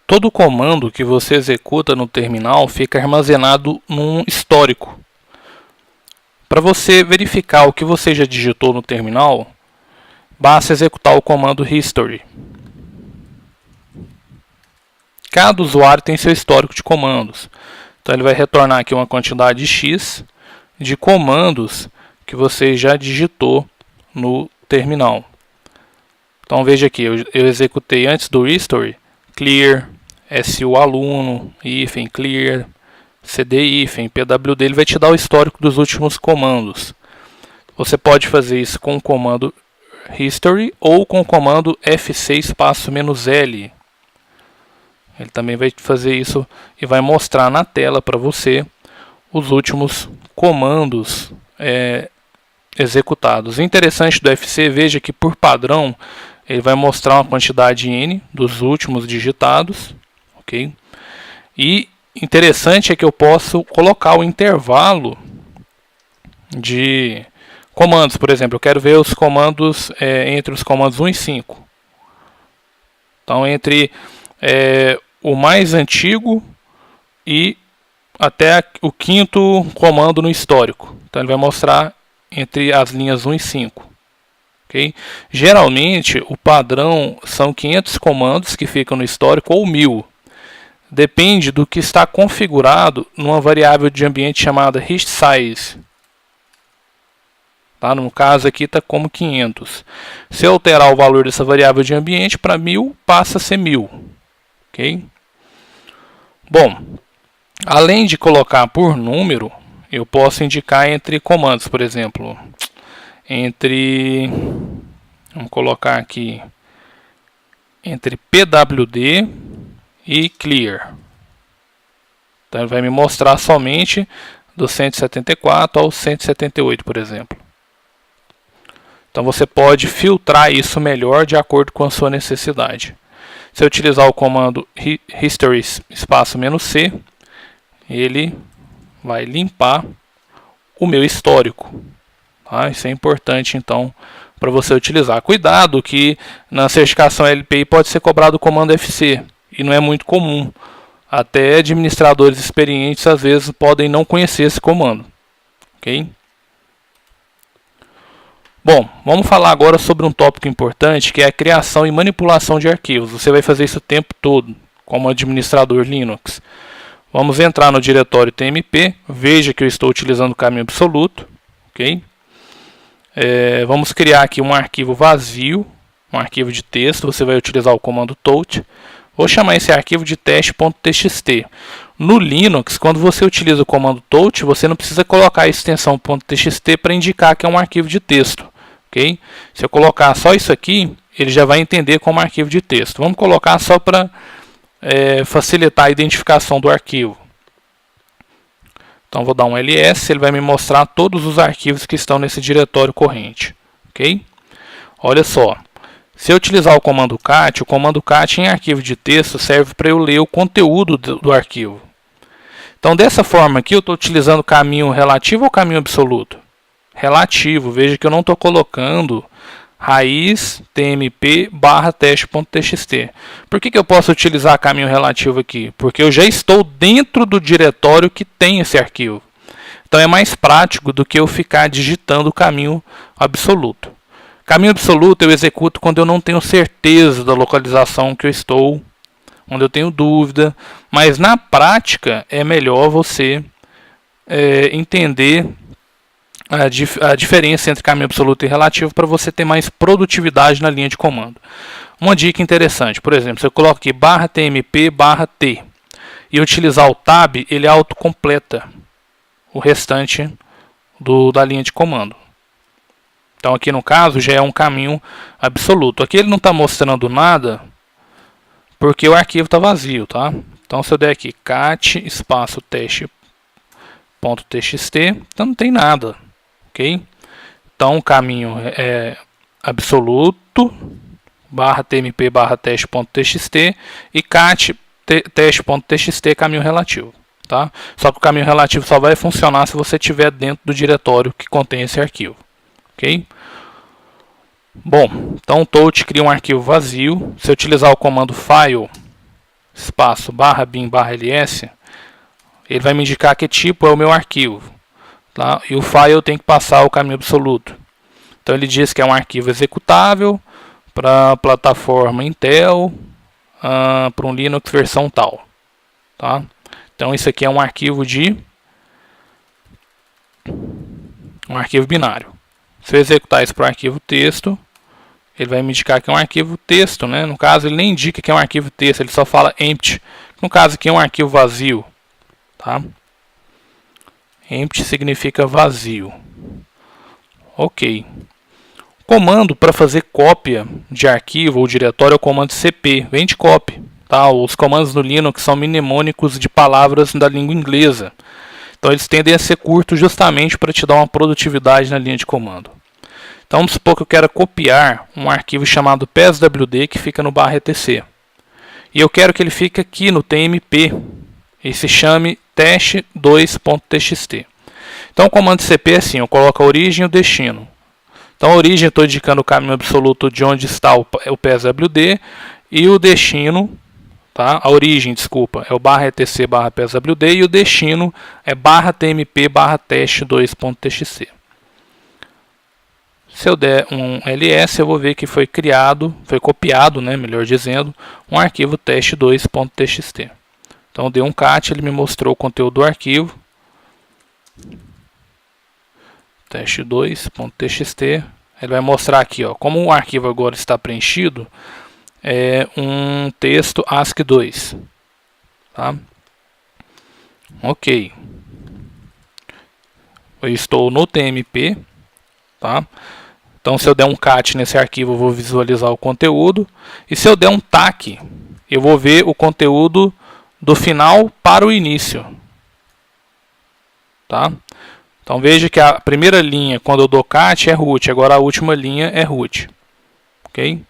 Todo comando que você executa no terminal fica armazenado num histórico. Para você verificar o que você já digitou no terminal, basta executar o comando history. Cada usuário tem seu histórico de comandos. Então ele vai retornar aqui uma quantidade X de comandos que você já digitou no terminal. Então veja aqui, eu executei antes do history, clear, su aluno, hífen, clear, cd hífen, pwd, ele vai te dar o histórico dos últimos comandos. Você pode fazer isso com o comando history ou com o comando fc espaço "-l". Ele também vai fazer isso e vai mostrar na tela para você os últimos comandos executados. O interessante do FC, veja que por padrão ele vai mostrar uma quantidade n dos últimos digitados, ok? E interessante é que eu posso colocar o intervalo de comandos. Por exemplo, eu quero ver os comandos entre os comandos 1 e 5. Então entre o mais antigo e até o quinto comando no histórico. Então ele vai mostrar entre as linhas 1 e 5. Okay? Geralmente o padrão são 500 comandos que ficam no histórico ou 1000. Depende do que está configurado numa variável de ambiente chamada histoSize. Tá? No caso aqui está como 500. Se eu alterar o valor dessa variável de ambiente para 1000, passa a ser 1000. Okay? Bom, além de colocar por número, eu posso indicar entre comandos, por exemplo, vamos colocar aqui, entre pwd e clear. Então ele vai me mostrar somente do 174 ao 178, por exemplo. Então você pode filtrar isso melhor de acordo com a sua necessidade. Se eu utilizar o comando history espaço "-c", ele vai limpar o meu histórico. Tá? Isso é importante então para você utilizar. Cuidado que na certificação LPI pode ser cobrado o comando FC e não é muito comum. Até administradores experientes às vezes podem não conhecer esse comando. Ok? Bom, vamos falar agora sobre um tópico importante, que é a criação e manipulação de arquivos. Você vai fazer isso o tempo todo, como administrador Linux. Vamos entrar no diretório tmp, veja que eu estou utilizando o caminho absoluto. Okay? Vamos criar aqui um arquivo vazio, um arquivo de texto, você vai utilizar o comando tot. Vou chamar esse arquivo de teste.txt. No Linux, quando você utiliza o comando tot, você não precisa colocar a extensão .txt para indicar que é um arquivo de texto. Okay? Se eu colocar só isso aqui, ele já vai entender como arquivo de texto. Vamos colocar só para facilitar a identificação do arquivo. Então vou dar um ls, ele vai me mostrar todos os arquivos que estão nesse diretório corrente. Okay? Olha só, se eu utilizar o comando cat em arquivo de texto serve para eu ler o conteúdo do arquivo. Então dessa forma aqui eu estou utilizando o caminho relativo ou caminho absoluto? Relativo, veja que eu não estou colocando raiz tmp teste.txt. Por que eu posso utilizar caminho relativo aqui? Porque eu já estou dentro do diretório que tem esse arquivo. Então é mais prático do que eu ficar digitando o caminho absoluto. Caminho absoluto eu executo quando eu não tenho certeza da localização que eu estou, onde eu tenho dúvida, mas na prática é melhor você entender a diferença entre caminho absoluto e relativo para você ter mais produtividade na linha de comando. Uma dica interessante, por exemplo, se eu coloco aqui /tmp/t e utilizar o tab, ele autocompleta o restante da linha de comando. Então aqui no caso já é um caminho absoluto. Aqui ele não está mostrando nada porque o arquivo está vazio, tá? Então se eu der aqui cat espaço teste.txt, então não tem nada. Ok? Então o caminho é absoluto /tmp/teste.txt e cat teste.txt caminho relativo, tá? Só que o caminho relativo só vai funcionar se você estiver dentro do diretório que contém esse arquivo. Ok? Bom, então o tot cria um arquivo vazio. Se eu utilizar o comando file, espaço barra bin barra ls, ele vai me indicar que tipo é o meu arquivo. Tá? E o file eu tenho que passar o caminho absoluto. Então ele diz que é um arquivo executável para plataforma Intel, para um Linux versão tal. Tá? Então isso aqui é um arquivo binário. Se eu executar isso para o arquivo texto, ele vai me indicar que é um arquivo texto, né? No caso, ele nem indica que é um arquivo texto, ele só fala empty. No caso aqui é um arquivo vazio. Tá? Empty significa vazio. Ok. Comando para fazer cópia de arquivo ou diretório é o comando cp, vem de copy. Tá? Os comandos no Linux são mnemônicos de palavras da língua inglesa. Então eles tendem a ser curtos justamente para te dar uma produtividade na linha de comando. Então vamos supor que eu quero copiar um arquivo chamado pswd que fica no /etc. E eu quero que ele fique aqui no tmp e se chame test2.txt. Então o comando cp é assim, eu coloco a origem e o destino. Então a origem eu estou indicando o caminho absoluto de onde está o pswd e o destino, tá? A origem, desculpa, é o /etc /pswd e o destino é /tmp /test2.txt. Se eu der um ls, eu vou ver que foi copiado, né, melhor dizendo, um arquivo test2.txt. Então eu dei um cat, ele me mostrou o conteúdo do arquivo. test2.txt. Ele vai mostrar aqui, ó, como o arquivo agora está preenchido, é um texto ASCII2. Tá? Ok. Eu estou no tmp. Tá? Então se eu der um cat nesse arquivo, eu vou visualizar o conteúdo. E se eu der um tac, eu vou ver o conteúdo do final para o início. Tá? Então veja que a primeira linha, quando eu dou cat, é root. Agora a última linha é root. Ok?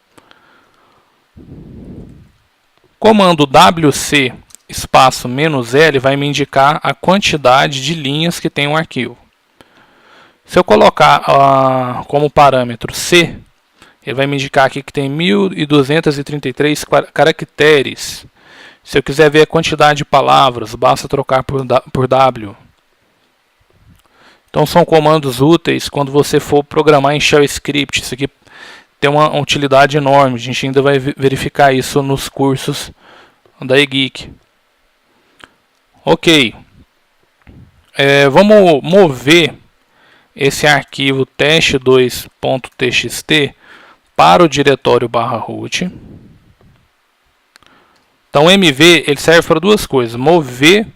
Comando wc espaço "-l" vai me indicar a quantidade de linhas que tem um arquivo. Se eu colocar como parâmetro C, ele vai me indicar aqui que tem 1233 caracteres. Se eu quiser ver a quantidade de palavras, basta trocar por W. Então são comandos úteis quando você for programar em Shell Script. Isso aqui tem uma utilidade enorme. A gente ainda vai verificar isso nos cursos da eGeek. Ok. Vamos mover esse arquivo test2.txt para o diretório /root. Então o MV ele serve para duas coisas: mover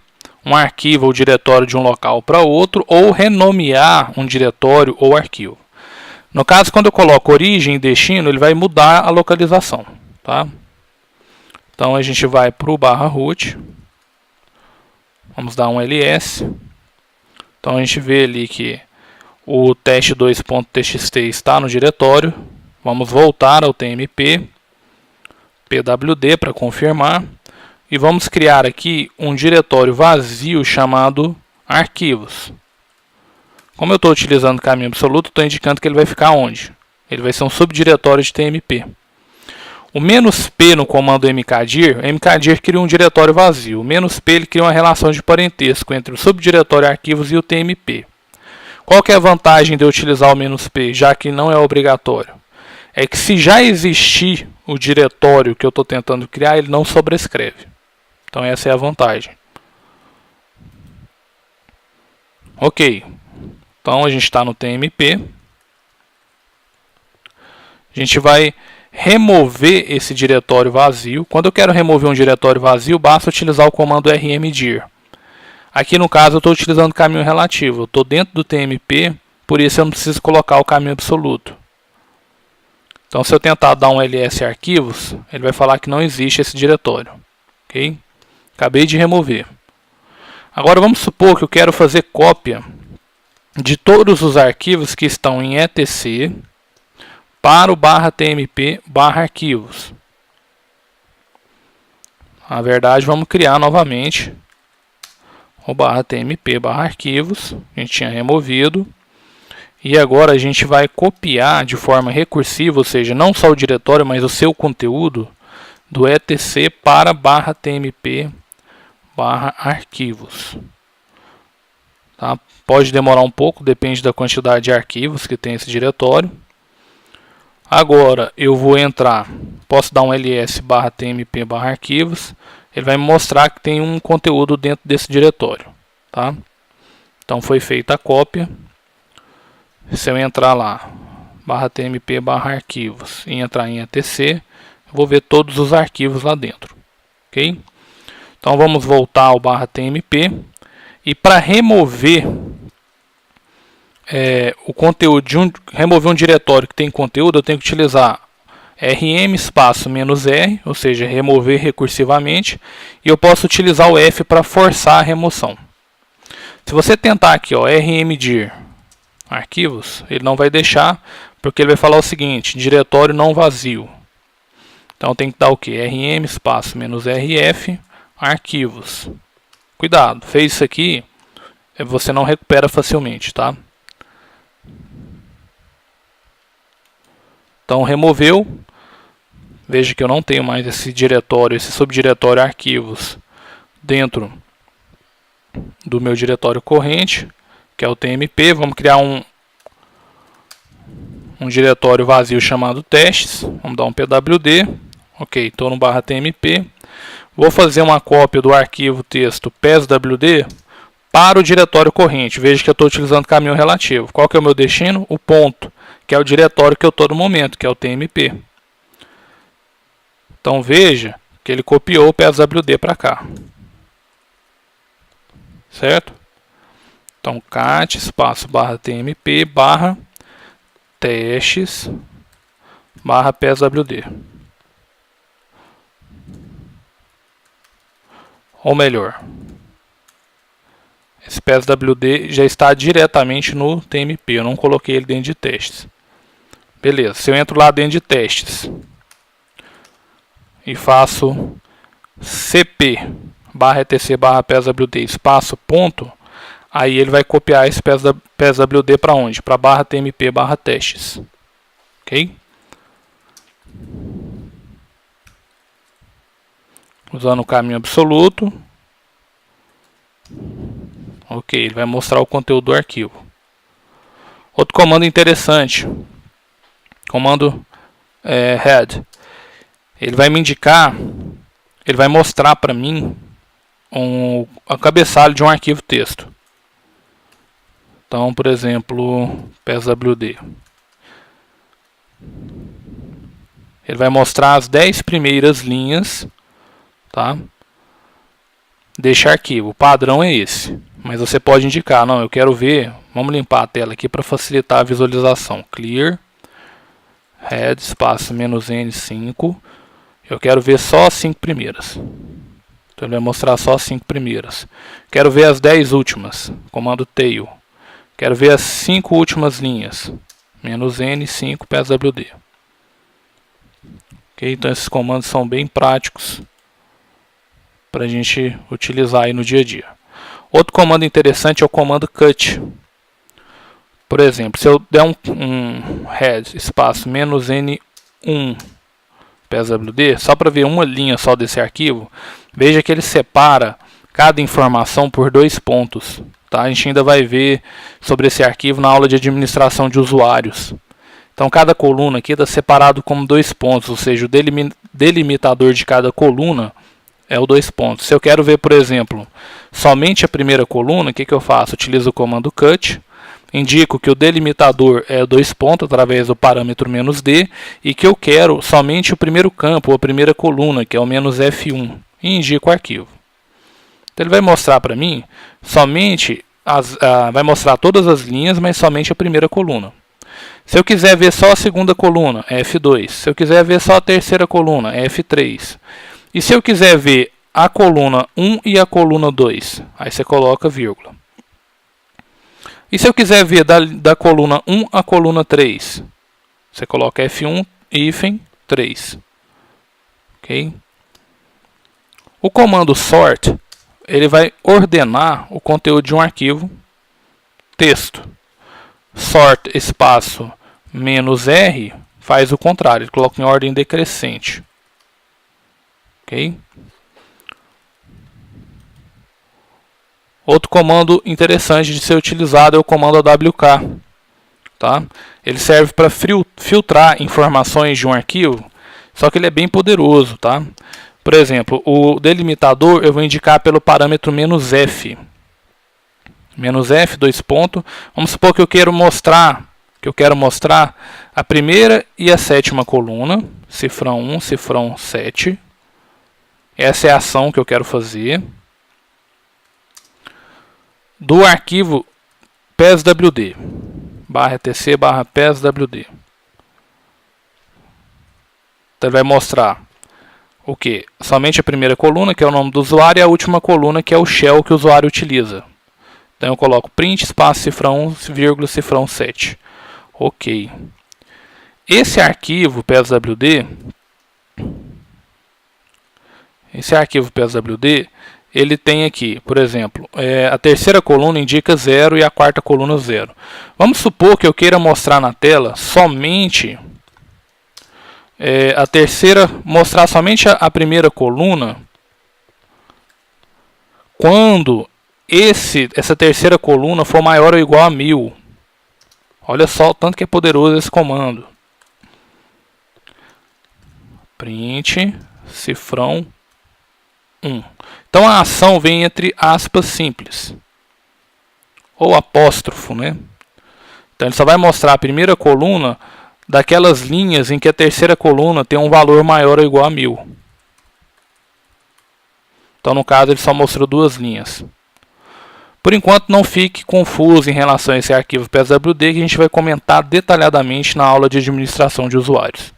um arquivo ou diretório de um local para outro, ou renomear um diretório ou arquivo. No caso, quando eu coloco origem e destino, ele vai mudar a localização. Tá? Então a gente vai para o /root. Vamos dar um ls. Então a gente vê ali que o test2.txt está no diretório. Vamos voltar ao tmp, pwd para confirmar. E vamos criar aqui um diretório vazio chamado arquivos. Como eu estou utilizando o caminho absoluto, estou indicando que ele vai ficar onde? Ele vai ser um subdiretório de tmp. O "-p" no comando mkdir, mkdir cria um diretório vazio. O "-p" ele cria uma relação de parentesco entre o subdiretório arquivos e o tmp. Qual que é a vantagem de eu utilizar o "-p, já que não é obrigatório? É que se já existir o diretório que eu estou tentando criar, ele não sobrescreve. Então essa é a vantagem. Ok. Então a gente está no tmp. A gente vai remover esse diretório vazio. Quando eu quero remover um diretório vazio, basta utilizar o comando rmdir. Aqui no caso eu estou utilizando o caminho relativo. Eu estou dentro do tmp, por isso eu não preciso colocar o caminho absoluto. Então se eu tentar dar um ls arquivos, ele vai falar que não existe esse diretório. Ok? Acabei de remover. Agora vamos supor que eu quero fazer cópia de todos os arquivos que estão em etc para o /tmp /arquivos. Na verdade, vamos criar novamente o /tmp /arquivos. A gente tinha removido. E agora a gente vai copiar de forma recursiva, ou seja, não só o diretório, mas o seu conteúdo do etc para /tmp /arquivos. Tá? Pode demorar um pouco, depende da quantidade de arquivos que tem esse diretório. Agora eu vou entrar, posso dar um ls /tmp /arquivos, ele vai me mostrar que tem um conteúdo dentro desse diretório. Tá? Então foi feita a cópia. Se eu entrar lá, /tmp /arquivos e entrar em etc, eu vou ver todos os arquivos lá dentro. Ok? Então vamos voltar ao /tmp. E para remover o conteúdo remover um diretório que tem conteúdo, eu tenho que utilizar rm espaço "-r", ou seja, remover recursivamente, e eu posso utilizar o F para forçar a remoção. Se você tentar aqui, ó, rmdir arquivos, ele não vai deixar, porque ele vai falar o seguinte: diretório não vazio. Então tem que dar o que? rm espaço "-rf arquivos. Cuidado, fez isso aqui, você não recupera facilmente, tá? Então removeu, veja que eu não tenho mais esse diretório, esse subdiretório arquivos dentro do meu diretório corrente, que é o tmp. Vamos criar um diretório vazio chamado testes, vamos dar um pwd, ok, estou no /tmp. Vou fazer uma cópia do arquivo texto pswd para o diretório corrente. Veja que eu estou utilizando caminho relativo. Qual que é o meu destino? O ponto, que é o diretório que eu estou no momento, que é o tmp. Então veja que ele copiou o pswd para cá. Certo? Então cat espaço /tmp /testes /pswd. Ou melhor, esse pswd já está diretamente no tmp, eu não coloquei ele dentro de testes. Beleza, se eu entro lá dentro de testes e faço cp /etc /pswd espaço ponto, aí ele vai copiar esse pswd para onde? Para /tmp /testes. Ok? Usando o caminho absoluto. Ok, ele vai mostrar o conteúdo do arquivo. Outro comando interessante, comando head. Ele vai me indicar, ele vai mostrar para mim a cabeçalho de um arquivo texto. Então, por exemplo, pswd. Ele vai mostrar as 10 primeiras linhas, tá, deste arquivo. O padrão é esse, mas você pode indicar, não, eu quero ver, vamos limpar a tela aqui para facilitar a visualização. Clear, head, espaço "-n5, eu quero ver só as 5 primeiras. Então ele vai mostrar só as 5 primeiras. Quero ver as 10 últimas, comando tail. Quero ver as 5 últimas linhas, "-n5 pswd. Ok, então esses comandos são bem práticos para a gente utilizar aí no dia a dia. Outro comando interessante é o comando cut. Por exemplo, se eu der um head espaço "-n1 pswd, só para ver uma linha só desse arquivo, veja que ele separa cada informação por 2 pontos. Tá? A gente ainda vai ver sobre esse arquivo na aula de administração de usuários. Então cada coluna aqui está separado como 2 pontos, ou seja, o delimitador de cada coluna é o 2 pontos. Se eu quero ver, por exemplo, somente a primeira coluna, o que eu faço? Utilizo o comando cut, indico que o delimitador é 2 pontos através do parâmetro "-d, e que eu quero somente o primeiro campo, ou a primeira coluna, que é o "-f1, e indico o arquivo. Então ele vai mostrar para mim somente, vai mostrar todas as linhas, mas somente a primeira coluna. Se eu quiser ver só a segunda coluna, é F2. Se eu quiser ver só a terceira coluna, é F3. E se eu quiser ver a coluna 1 e a coluna 2, aí você coloca vírgula. E se eu quiser ver da coluna 1 à coluna 3, você coloca F1 hífen 3. Ok? O comando sort, ele vai ordenar o conteúdo de um arquivo texto. Sort espaço "-r faz o contrário, ele coloca em ordem decrescente. ok? Outro comando interessante de ser utilizado é o comando AWK. Tá? Ele serve para filtrar informações de um arquivo, só que ele é bem poderoso. Tá? Por exemplo, o delimitador eu vou indicar pelo parâmetro "-f". "-f", dois pontos. Vamos supor que eu quero mostrar a primeira e a sétima coluna, cifrão 1, cifrão 7. Essa é a ação que eu quero fazer. Do arquivo PESWD, /etc/PESWD. Então ele vai mostrar o que? Somente a primeira coluna, que é o nome do usuário, e a última coluna, que é o shell que o usuário utiliza. Então eu coloco print, espaço, cifrão 1, vírgula, cifrão 7. Ok. Esse arquivo PESWD, ele tem aqui, por exemplo, a terceira coluna indica 0 e a quarta coluna 0. Vamos supor que eu queira mostrar na tela somente mostrar somente a primeira coluna quando essa terceira coluna for maior ou igual a 1000. Olha só o tanto que é poderoso esse comando. Print, cifrão 1. Então a ação vem entre aspas simples, ou apóstrofo, né? Então ele só vai mostrar a primeira coluna daquelas linhas em que a terceira coluna tem um valor maior ou igual a 1000. Então no caso ele só mostrou duas linhas. Por enquanto não fique confuso em relação a esse arquivo PESWD, que a gente vai comentar detalhadamente na aula de administração de usuários.